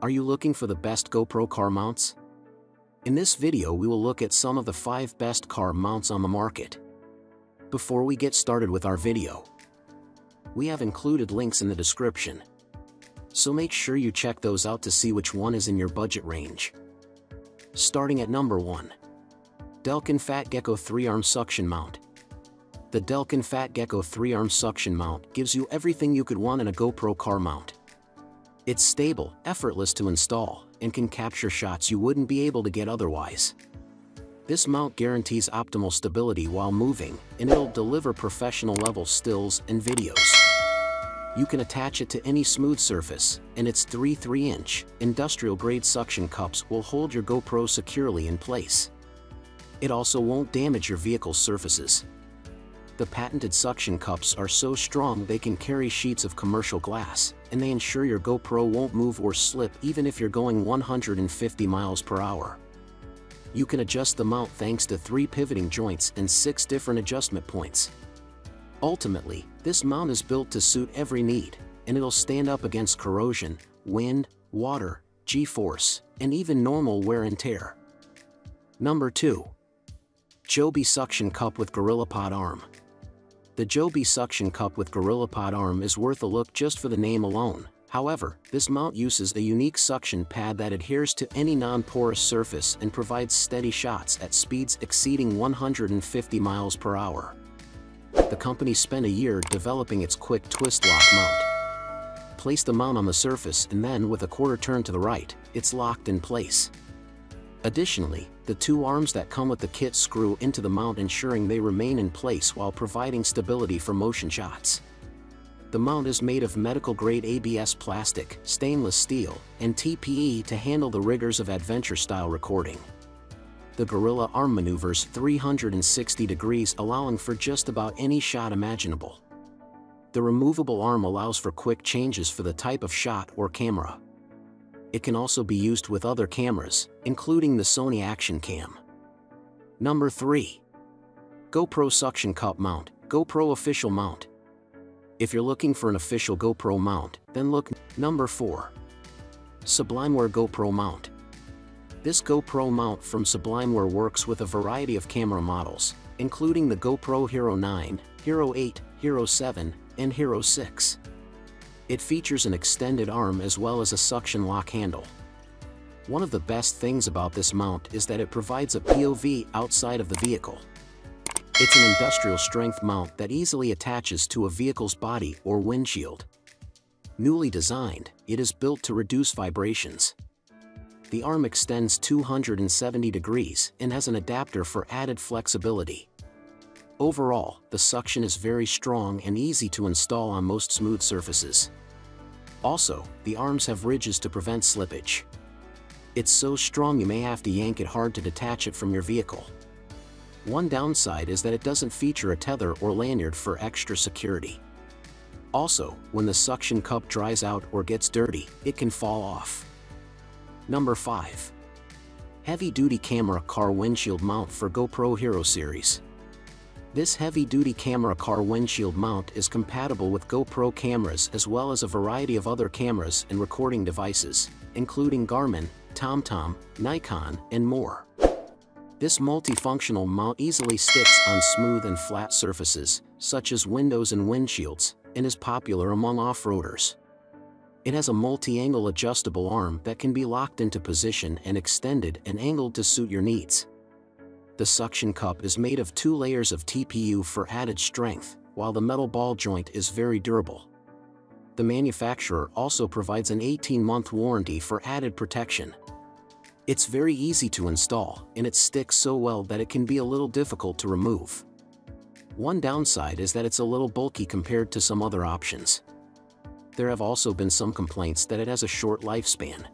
Are you looking for the best GoPro car mounts? In this video we will look at some of the 5 best car mounts on the market. Before we get started with our video, we have included links in the description, so make sure you check those out to see which one is in your budget range. Starting at number 1. Delkin Fat Gecko 3-Arm Suction Mount. The Delkin Fat Gecko 3-Arm Suction Mount gives you everything you could want in a GoPro car mount. It's stable, effortless to install, and can capture shots you wouldn't be able to get otherwise. This mount guarantees optimal stability while moving, and it'll deliver professional-level stills and videos. You can attach it to any smooth surface, and its 3-inch, industrial-grade suction cups will hold your GoPro securely in place. It also won't damage your vehicle's surfaces. The patented suction cups are so strong they can carry sheets of commercial glass, and they ensure your GoPro won't move or slip even if you're going 150 miles per hour. You can adjust the mount thanks to 3 pivoting joints and 6 different adjustment points. Ultimately, this mount is built to suit every need, and it'll stand up against corrosion, wind, water, G-force, and even normal wear and tear. Number 2. Joby Suction Cup with GorillaPod Arm. The Joby Suction Cup with GorillaPod Arm is worth a look just for the name alone. However, this mount uses a unique suction pad that adheres to any non-porous surface and provides steady shots at speeds exceeding 150 miles per hour. The company spent a year developing its quick twist lock mount. Place the mount on the surface and then with a quarter turn to the right, it's locked in place. Additionally, the 2 arms that come with the kit screw into the mount, ensuring they remain in place while providing stability for motion shots. The mount is made of medical-grade ABS plastic, stainless steel, and TPE to handle the rigors of adventure-style recording. The Gorilla Arm maneuvers 360 degrees, allowing for just about any shot imaginable. The removable arm allows for quick changes for the type of shot or camera. It can also be used with other cameras, including the Sony Action Cam. Number 3. GoPro Suction Cup Mount, GoPro Official Mount. If you're looking for an official GoPro mount, then look. Number 4. SublimeWare GoPro Mount. This GoPro mount from SublimeWare works with a variety of camera models, including the GoPro Hero 9, Hero 8, Hero 7, and Hero 6. It features an extended arm as well as a suction lock handle. One of the best things about this mount is that it provides a POV outside of the vehicle. It's an industrial strength mount that easily attaches to a vehicle's body or windshield. Newly designed, it is built to reduce vibrations. The arm extends 270 degrees and has an adapter for added flexibility. Overall, the suction is very strong and easy to install on most smooth surfaces. Also, the arms have ridges to prevent slippage. It's so strong you may have to yank it hard to detach it from your vehicle. One downside is that it doesn't feature a tether or lanyard for extra security. Also, when the suction cup dries out or gets dirty, it can fall off. Number 5. Heavy-duty camera car windshield mount for GoPro Hero series. This heavy-duty camera car windshield mount is compatible with GoPro cameras as well as a variety of other cameras and recording devices, including Garmin, TomTom, Nikon, and more. This multifunctional mount easily sticks on smooth and flat surfaces, such as windows and windshields, and is popular among off-roaders. It has a multi-angle adjustable arm that can be locked into position and extended and angled to suit your needs. The suction cup is made of 2 layers of TPU for added strength, while the metal ball joint is very durable. The manufacturer also provides an 18-month warranty for added protection. It's very easy to install, and it sticks so well that it can be a little difficult to remove. One downside is that it's a little bulky compared to some other options. There have also been some complaints that it has a short lifespan.